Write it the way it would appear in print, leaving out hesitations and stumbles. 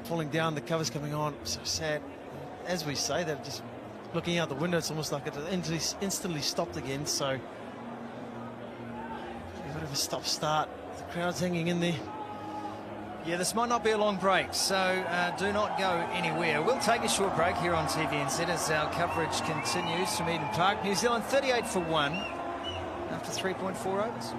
falling down, the cover's coming on. So sad. As we say, they're just looking out the window. It's almost like it instantly stopped again. So a bit of a stop-start. The crowd's hanging in there. Yeah, this might not be a long break, so do not go anywhere. We'll take a short break here on TVNZ as our coverage continues from Eden Park. New Zealand 38 for 1 after 3.4 overs.